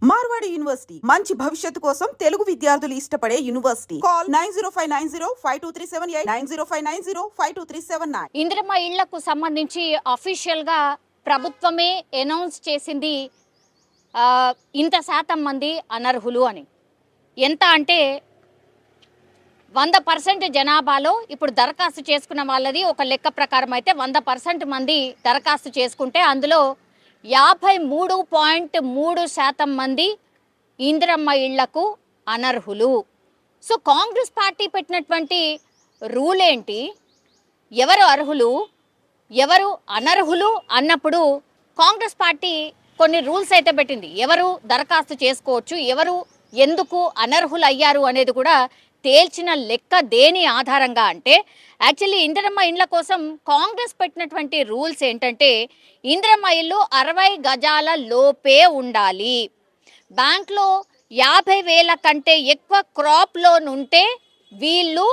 Marwadi university మంచి భవిష్యత్తు కోసం తెలుగు విద్యార్థులు ఇష్టపడే యూనివర్సిటీ. కాల్ 9059052378 9059052379. ఇందిరమ్మ ఇళ్లకు సంబంధించి అఫీషియల్ గా ప్రభుత్వమే అనౌన్స్ చేసింది ఇంత శాతం మంది అనర్హులు అని. ఎంత అంటే 100% జనాభాలో ఇప్పుడు దరఖాస్తు చేసుకున్న వాళ్ళది ఒక లెక్క ప్రకారం అయితే 100% మంది దరఖాస్తు చేసుకుంటే అందులో 53.3% మంది ఇందిరమ్మ ఇళ్లకు అనర్హులు. సో కాంగ్రెస్ పార్టీ పెట్టినటువంటి రూల్ ఏంటి, ఎవరు అర్హులు ఎవరు అనర్హులు అన్నప్పుడు కాంగ్రెస్ పార్టీ కొన్ని రూల్స్ అయితే పెట్టింది. ఎవరు దరఖాస్తు చేసుకోవచ్చు, ఎవరు ఎందుకు అనర్హులు అయ్యారు అనేది కూడా తేల్చిన లెక్క దేని ఆధారంగా అంటే యాక్చువల్లీ ఇందిరమ్మ ఇండ్ల కోసం కాంగ్రెస్ పెట్టినటువంటి రూల్స్ ఏంటంటే ఇందిరమ్మ ఇల్లు 60 గజాల లోపే ఉండాలి, బ్యాంక్లో 50,000 కంటే ఎక్కువ క్రాప్ లోన్ ఉంటే వీళ్ళు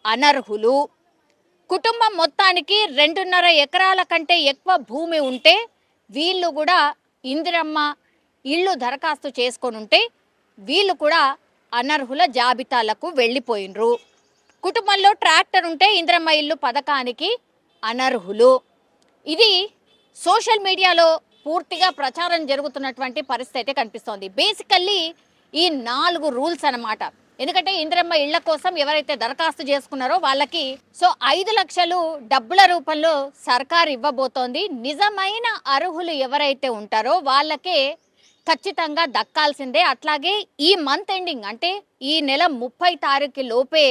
అనర్హులు, కుటుంబం మొత్తానికి 2.5 ఎకరాల కంటే ఎక్కువ భూమి ఉంటే వీళ్ళు కూడా ఇందిరమ్మ ఇల్లు దరఖాస్తు చేసుకొని ఉంటే వీళ్ళు కూడా అనర్హుల జాబితాలకు వెళ్ళిపోయినరు. కుటుంబంలో ట్రాక్టర్ ఉంటే ఇందిరమ్మ ఇల్లు పథకానికి అనర్హులు. ఇది సోషల్ మీడియాలో పూర్తిగా ప్రచారం జరుగుతున్నటువంటి పరిస్థితి అయితే కనిపిస్తోంది. బేసికల్లీ ఈ 4 రూల్స్ అన్నమాట. ఎందుకంటే ఇందిరమ్మ ఇళ్ల కోసం ఎవరైతే దరఖాస్తు చేసుకున్నారో వాళ్ళకి 5 లక్షలు డబ్బుల రూపంలో సర్కార్ ఇవ్వబోతోంది. నిజమైన అర్హులు ఎవరైతే ఉంటారో వాళ్ళకే ఖచ్చితంగా దక్కాల్సిందే. అట్లాగే ఈ మంత్ ఎండింగ్ అంటే ఈ నెల 30 తారీఖు లోపే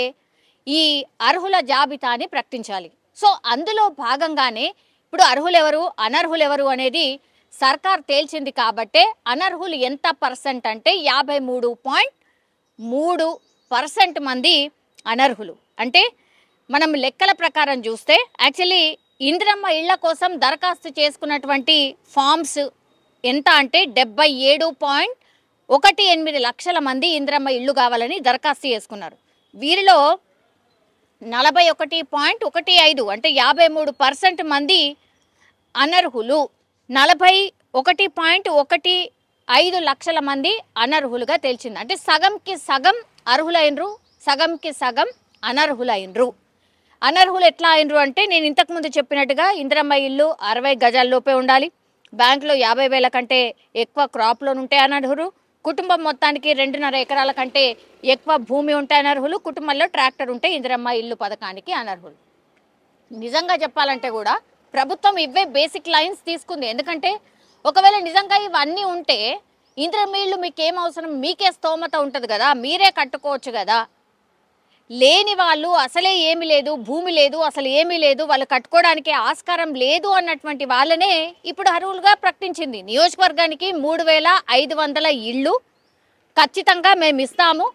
ఈ అర్హుల జాబితాని ప్రకటించాలి. సో అందులో భాగంగానే ఇప్పుడు అర్హులు ఎవరు అనర్హులు ఎవరు అనేది సర్కార్ తేల్చింది. కాబట్టే అనర్హులు ఎంత పర్సెంట్ అంటే 53.3% మంది అనర్హులు. అంటే మనం లెక్కల ప్రకారం చూస్తే యాక్చువల్లీ ఇందిరమ్మ ఇళ్ల కోసం దరఖాస్తు చేసుకున్నటువంటి ఫామ్స్ ఎంత అంటే 77.18 లక్షల మంది ఇందిరమ్మ ఇల్లు కావాలని దరఖాస్తు చేసుకున్నారు. వీరిలో 41.15 అంటే 53% మంది అనర్హులు, 41.15 లక్షల మంది అనర్హులుగా తేల్చింది. అంటే సగంకి సగం అర్హులైనరు, సగంకి సగం అనర్హులైనరు. అనర్హులు ఎట్లా అయినరు అంటే నేను ఇంతకుముందు చెప్పినట్టుగా ఇందిరమ్మ ఇల్లు 60 గజాల లోపే ఉండాలి, బ్యాంకులో 50,000 కంటే ఎక్కువ క్రాప్ లోన్ ఉంటే అనర్హులు, కుటుంబం మొత్తానికి 2.5 ఎకరాల కంటే ఎక్కువ భూమి ఉంటే అనర్హులు, కుటుంబంలో ట్రాక్టర్ ఉంటే ఇందిరమ్మ ఇల్లు పథకానికి అనర్హులు. నిజంగా చెప్పాలంటే కూడా ప్రభుత్వం ఇవే బేసిక్ లైన్స్ తీసుకుంది. ఎందుకంటే ఒకవేళ నిజంగా ఇవన్నీ ఉంటే ఇందిరమ్మ ఇల్లు మీకేం అవసరం, మీకే స్తోమత ఉంటుంది కదా, మీరే కట్టుకోవచ్చు కదా. లేని వాళ్ళు అసలే ఏమీ లేదు, భూమి లేదు, అసలు ఏమీ లేదు, వాళ్ళు కట్టుకోవడానికి ఆస్కారం లేదు అన్నటువంటి వాళ్ళనే ఇప్పుడు అర్హులుగా ప్రకటించింది. నియోజకవర్గానికి 3,500 ఇళ్ళు ఖచ్చితంగా మేము ఇస్తాము,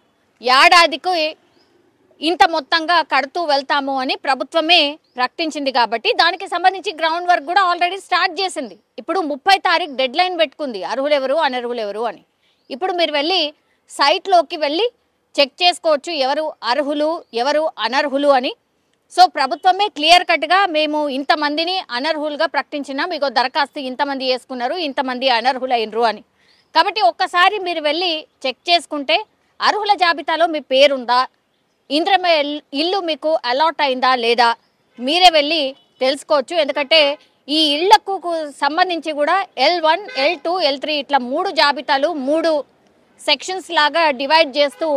ఏడాదికి ఇంత మొత్తంగా కడుతూ వెళ్తాము అని ప్రభుత్వమే ప్రకటించింది. కాబట్టి దానికి సంబంధించి గ్రౌండ్ వర్క్ కూడా ఆల్రెడీ స్టార్ట్ చేసింది. ఇప్పుడు 30 తారీఖు డెడ్ లైన్ పెట్టుకుంది అర్హులు ఎవరు అనర్హులు ఎవరు అని. ఇప్పుడు మీరు వెళ్ళి సైట్లోకి వెళ్ళి చెక్ చేసుకోవచ్చు ఎవరు అర్హులు ఎవరు అనర్హులు అని. సో ప్రభుత్వమే క్లియర్ కట్గా మేము ఇంతమందిని అనర్హులుగా ప్రకటించినాం, ఇగో దరఖాస్తు ఇంతమంది చేసుకున్నారు, ఇంతమంది అనర్హులైనరు అని. కాబట్టి ఒక్కసారి మీరు వెళ్ళి చెక్ చేసుకుంటే అర్హుల జాబితాలో మీ పేరుందా, ఇందిరమ్మ ఇల్లు మీకు అలాట్ అయిందా లేదా మీరే వెళ్ళి తెలుసుకోవచ్చు. ఎందుకంటే ఈ ఇళ్లకు సంబంధించి కూడా L1, L2, L3 ఇట్లా 3 జాబితాలు 3 సెక్షన్స్ లాగా డివైడ్ చేస్తూ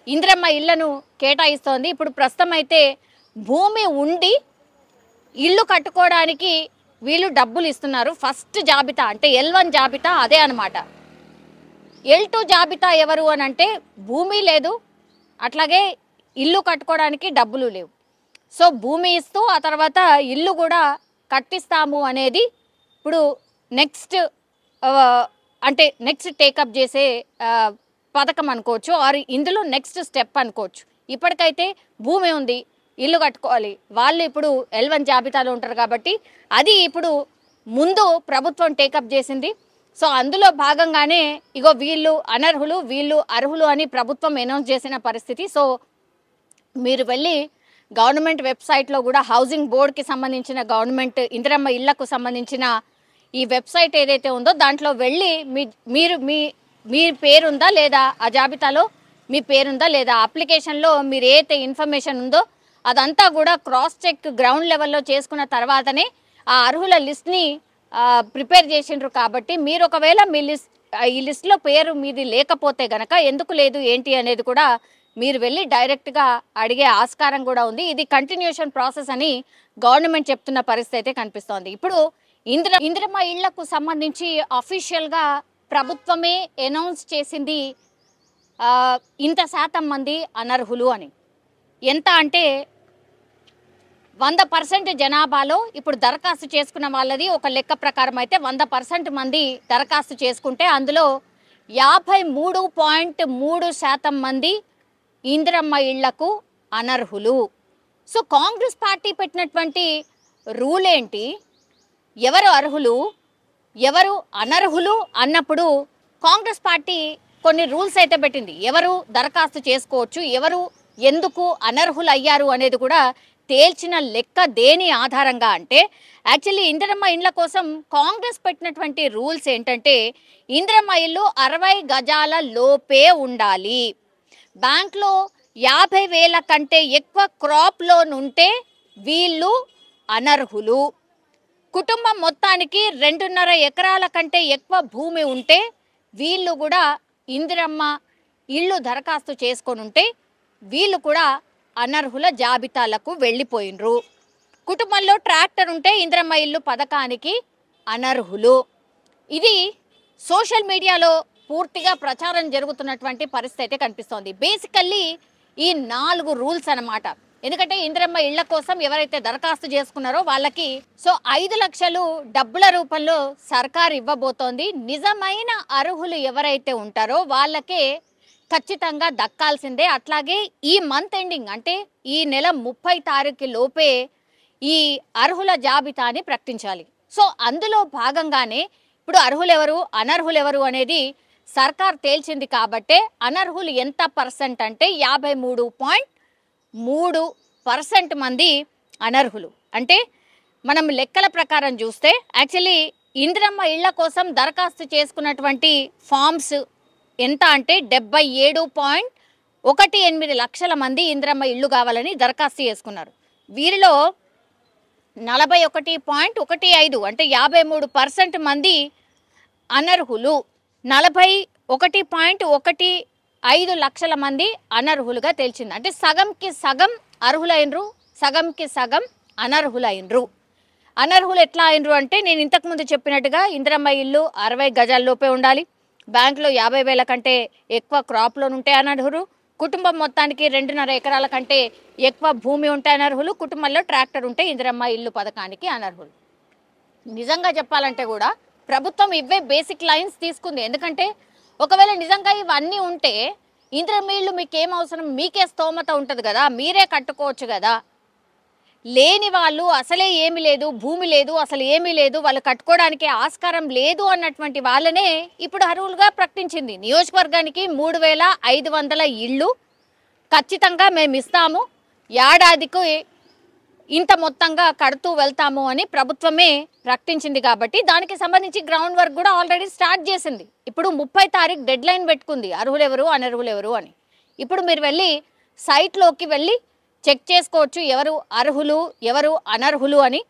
ఇందిరమ్మ ఇళ్లను కేటాయిస్తోంది. ఇప్పుడు ప్రస్తుతం అయితే భూమి ఉండి ఇల్లు కట్టుకోవడానికి వీళ్ళు డబ్బులు ఇస్తున్నారు. ఫస్ట్ జాబితా అంటే L1 జాబితా అదే అనమాట. L2 జాబితా ఎవరు అని అంటే భూమి లేదు, అట్లాగే ఇల్లు కట్టుకోవడానికి డబ్బులు లేవు. సో భూమి ఇస్తూ ఆ తర్వాత ఇల్లు కూడా కట్టిస్తాము అనేది ఇప్పుడు నెక్స్ట్ అంటే నెక్స్ట్ టేకప్ చేసే పథకం అనుకోవచ్చు, ఆర్ ఇందులో నెక్స్ట్ స్టెప్ అనుకోవచ్చు. ఇప్పటికైతే భూమి ఉంది, ఇల్లు కట్టుకోవాలి, వాళ్ళు ఇప్పుడు L1 జాబితాలో ఉంటారు కాబట్టి అది ఇప్పుడు ముందు ప్రభుత్వం టేకప్ చేసింది. సో అందులో భాగంగానే ఇగో వీళ్ళు అనర్హులు వీళ్ళు అర్హులు అని ప్రభుత్వం అనౌన్స్ చేసిన పరిస్థితి. సో మీరు వెళ్ళి గవర్నమెంట్ వెబ్సైట్లో కూడా హౌసింగ్ బోర్డ్కి సంబంధించిన గవర్నమెంట్ ఇందిరమ్మ ఇళ్లకు సంబంధించిన ఈ వెబ్సైట్ ఏదైతే ఉందో దాంట్లో వెళ్ళి మీ పేరుందా లేదా, ఆ జాబితాలో మీ పేరుందా లేదా, అప్లికేషన్లో మీరు ఏదైతే ఇన్ఫర్మేషన్ ఉందో అదంతా కూడా క్రాస్ చెక్ గ్రౌండ్ లెవెల్లో చేసుకున్న తర్వాతనే ఆ అర్హుల లిస్ట్ని ప్రిపేర్ చేసిండ్రు. కాబట్టి మీరు ఒకవేళ ఈ లిస్ట్లో పేరు మీది లేకపోతే గనక ఎందుకు లేదు ఏంటి అనేది కూడా మీరు వెళ్ళి డైరెక్ట్గా అడిగే ఆస్కారం కూడా ఉంది. ఇది కంటిన్యూషన్ ప్రాసెస్ అని గవర్నమెంట్ చెప్తున్న పరిస్థితి అయితే కనిపిస్తోంది. ఇప్పుడు ఇందిరమ్మ ఇళ్లకు సంబంధించి అఫీషియల్గా ప్రభుత్వమే అనౌన్స్ చేసింది ఇంత శాతం మంది అనర్హులు అని. ఎంత అంటే 100% జనాభాలో ఇప్పుడు దరఖాస్తు చేసుకున్న వాళ్ళది ఒక లెక్క ప్రకారం అయితే 100% మంది దరఖాస్తు చేసుకుంటే అందులో 53.3% మంది ఇందిరమ్మ ఇళ్లకు అనర్హులు. సో కాంగ్రెస్ పార్టీ పెట్టినటువంటి రూల్ ఏంటి, ఎవరు అర్హులు ఎవరు అనర్హులు అన్నప్పుడు కాంగ్రెస్ పార్టీ కొన్ని రూల్స్ అయితే పెట్టింది. ఎవరు దరఖాస్తు చేసుకోవచ్చు, ఎవరు ఎందుకు అనర్హులు అయ్యారు అనేది కూడా తేల్చిన లెక్క దేని ఆధారంగా అంటే యాక్చువల్లీ ఇందిరమ్మ ఇండ్ల కోసం కాంగ్రెస్ పెట్టినటువంటి రూల్స్ ఏంటంటే ఇందిరమ్మ ఇల్లు 60 గజాల లోపే ఉండాలి, బ్యాంక్లో 50,000 కంటే ఎక్కువ క్రాప్ లోన్ ఉంటే వీళ్ళు అనర్హులు, కుటుంబం మొత్తానికి 2.5 ఎకరాల కంటే ఎక్కువ భూమి ఉంటే వీళ్ళు కూడా ఇందిరమ్మ ఇల్లు దరఖాస్తు చేసుకొని ఉంటే వీళ్ళు కూడా అనర్హుల జాబితాలకు వెళ్ళిపోయినరు. కుటుంబంలో ట్రాక్టర్ ఉంటే ఇందిరమ్మ ఇల్లు పథకానికి అనర్హులు. ఇది సోషల్ మీడియాలో పూర్తిగా ప్రచారం జరుగుతున్నటువంటి పరిస్థితి కనిపిస్తోంది. బేసికల్లీ ఈ 4 రూల్స్ అన్నమాట. ఎందుకంటే ఇందిరమ్మ ఇళ్ల కోసం ఎవరైతే దరఖాస్తు చేసుకున్నారో వాళ్ళకి 5 లక్షలు డబ్బుల రూపంలో సర్కార్ ఇవ్వబోతోంది. నిజమైన అర్హులు ఎవరైతే ఉంటారో వాళ్ళకే ఖచ్చితంగా దక్కాల్సిందే. అట్లాగే ఈ మంత్ ఎండింగ్ అంటే ఈ నెల 30 తారీఖు లోపే ఈ అర్హుల జాబితాని ప్రకటించాలి. సో అందులో భాగంగానే ఇప్పుడు అర్హులెవరు అనర్హులెవరు అనేది సర్కార్ తేల్చింది. కాబట్టే అనర్హులు ఎంత పర్సెంట్ అంటే 53.3% మంది అనర్హులు. అంటే మనం లెక్కల ప్రకారం చూస్తే యాక్చువల్లీ ఇందిరమ్మ ఇళ్ల కోసం దరఖాస్తు చేసుకున్నటువంటి ఫామ్స్ ఎంత అంటే 77.18 లక్షల మంది ఇందిరమ్మ ఇల్లు కావాలని దరఖాస్తు చేసుకున్నారు. వీరిలో 41.15 అంటే 53% మంది అనర్హులు, 41.15 లక్షల మంది అనర్హులుగా తేల్చింది. అంటే సగంకి సగం అర్హులైనరు, సగంకి సగం అనర్హులైనరు. అనర్హులు ఎట్లా అయినరు అంటే నేను ఇంతకుముందు చెప్పినట్టుగా ఇందిరమ్మ ఇల్లు 60 గజాల లోపే ఉండాలి, బ్యాంకులో 50,000 కంటే ఎక్కువ క్రాప్ లోన్ ఉంటే అనర్హులు, కుటుంబం మొత్తానికి 2.5 ఎకరాల కంటే ఎక్కువ భూమి ఉంటే అనర్హులు, కుటుంబంలో ట్రాక్టర్ ఉంటే ఇందిరమ్మ ఇల్లు పథకానికి అనర్హులు. నిజంగా చెప్పాలంటే కూడా ప్రభుత్వం ఇవే బేసిక్ లైన్స్ తీసుకుంది. ఎందుకంటే ఒకవేళ నిజంగా ఇవన్నీ ఉంటే ఇందిరమ్మ ఇల్లు మీకేం అవసరం, మీకే స్తోమత ఉంటుంది కదా, మీరే కట్టుకోవచ్చు కదా. లేని వాళ్ళు అసలే ఏమీ లేదు, భూమి లేదు, అసలు ఏమీ లేదు, వాళ్ళు కట్టుకోవడానికి ఆస్కారం లేదు అన్నటువంటి వాళ్ళనే ఇప్పుడు అర్హులుగా ప్రకటించింది. నియోజకవర్గానికి 3,500 ఇళ్ళు ఖచ్చితంగా మేము ఇస్తాము, ఏడాదికి ఇంత మొత్తంగా కడుతూ వెళ్తాము అని ప్రభుత్వమే ప్రకటించింది. కాబట్టి దానికి సంబంధించి గ్రౌండ్ వర్క్ కూడా ఆల్రెడీ స్టార్ట్ చేసింది. ఇప్పుడు 30 తారీఖు డెడ్ లైన్ పెట్టుకుంది అర్హులెవరు అనర్హులెవరు అని. ఇప్పుడు మీరు వెళ్ళి సైట్లోకి వెళ్ళి చెక్ చేసుకోవచ్చు ఎవరు అర్హులు ఎవరు అనర్హులు అని.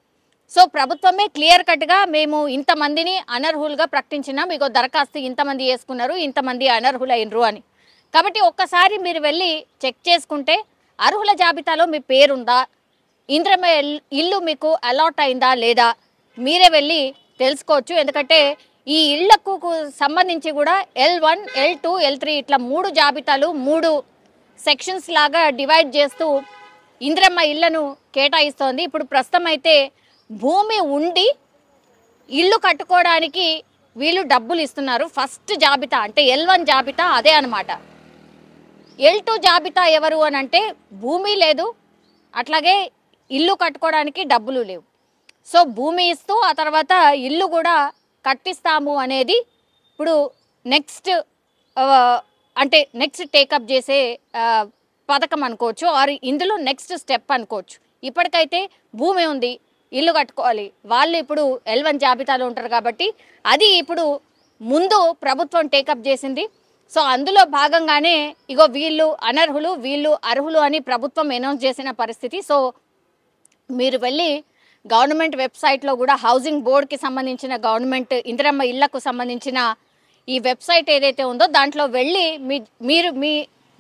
సో ప్రభుత్వమే క్లియర్ కట్గా మేము ఇంతమందిని అనర్హులుగా ప్రకటించినాం, మీకు దరఖాస్తు ఇంతమంది చేసుకున్నారు, ఇంతమంది అనర్హులైనరు అని. కాబట్టి ఒక్కసారి మీరు వెళ్ళి చెక్ చేసుకుంటే అర్హుల జాబితాలో మీ పేరుందా, ఇందిరమ్మ ఇల్లు మీకు అలాట్ అయిందా లేదా మీరే వెళ్ళి తెలుసుకోవచ్చు. ఎందుకంటే ఈ ఇళ్లకు సంబంధించి కూడా L1, L2, L3 ఇట్లా 3 జాబితాలు 3 సెక్షన్స్ లాగా డివైడ్ చేస్తూ ఇందిరమ్మ ఇళ్లను కేటాయిస్తోంది. ఇప్పుడు ప్రస్తుతం అయితే భూమి ఉండి ఇల్లు కట్టుకోవడానికి వీళ్ళు డబ్బులు ఇస్తున్నారు. ఫస్ట్ జాబితా అంటే L1 జాబితా అదే అనమాట. L2 జాబితా ఎవరు అని అంటే భూమి లేదు, అట్లాగే ఇల్లు కట్టుకోవడానికి డబ్బులు లేవు. సో భూమి ఇస్తూ ఆ తర్వాత ఇల్లు కూడా కట్టిస్తాము అనేది ఇప్పుడు నెక్స్ట్ టేకప్ చేసే పథకం అనుకోవచ్చు, ఆర్ ఇందులో నెక్స్ట్ స్టెప్ అనుకోవచ్చు. ఇప్పటికైతే భూమి ఉంది, ఇల్లు కట్టుకోవాలి, వాళ్ళు ఇప్పుడు L1 జాబితాలో ఉంటారు కాబట్టి అది ఇప్పుడు ముందు ప్రభుత్వం టేకప్ చేసింది. సో అందులో భాగంగానే ఇగో వీళ్ళు అనర్హులు వీళ్ళు అర్హులు అని ప్రభుత్వం అనౌన్స్ చేసిన పరిస్థితి. సో మీరు వెళ్ళి గవర్నమెంట్ వెబ్సైట్లో కూడా హౌసింగ్ బోర్డ్కి సంబంధించిన గవర్నమెంట్ ఇందిరమ్మ ఇళ్లకు సంబంధించిన ఈ వెబ్సైట్ ఏదైతే ఉందో దాంట్లో వెళ్ళి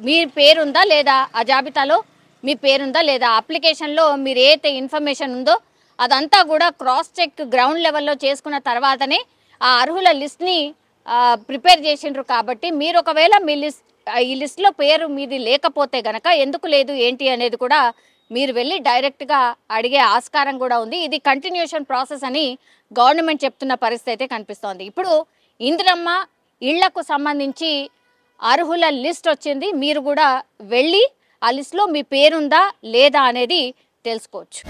మీ పేరుందా లేదా, ఆ జాబితాలో మీ పేరుందా లేదా, అప్లికేషన్లో మీరు ఏదైతే ఇన్ఫర్మేషన్ ఉందో అదంతా కూడా క్రాస్ చెక్ గ్రౌండ్ లెవెల్లో చేసుకున్న తర్వాతనే ఆ అర్హుల లిస్ట్ని ప్రిపేర్ చేసిండ్రు. కాబట్టి మీరు ఒకవేళ ఈ లిస్ట్లో పేరు మీది లేకపోతే గనక ఎందుకు లేదు ఏంటి అనేది కూడా మీరు వెళ్ళి డైరెక్ట్గా అడిగే ఆస్కారం కూడా ఉంది. ఇది కంటిన్యూషన్ ప్రాసెస్ అని గవర్నమెంట్ చెప్తున్న పరిస్థితి అయితే కనిపిస్తోంది. ఇప్పుడు ఇందిరమ్మ ఇళ్లకు సంబంధించి అర్హుల లిస్ట్ వచ్చింది. మీరు కూడా వెళ్ళి ఆ లిస్ట్లో మీ పేరుందా లేదా అనేది తెలుసుకోవచ్చు.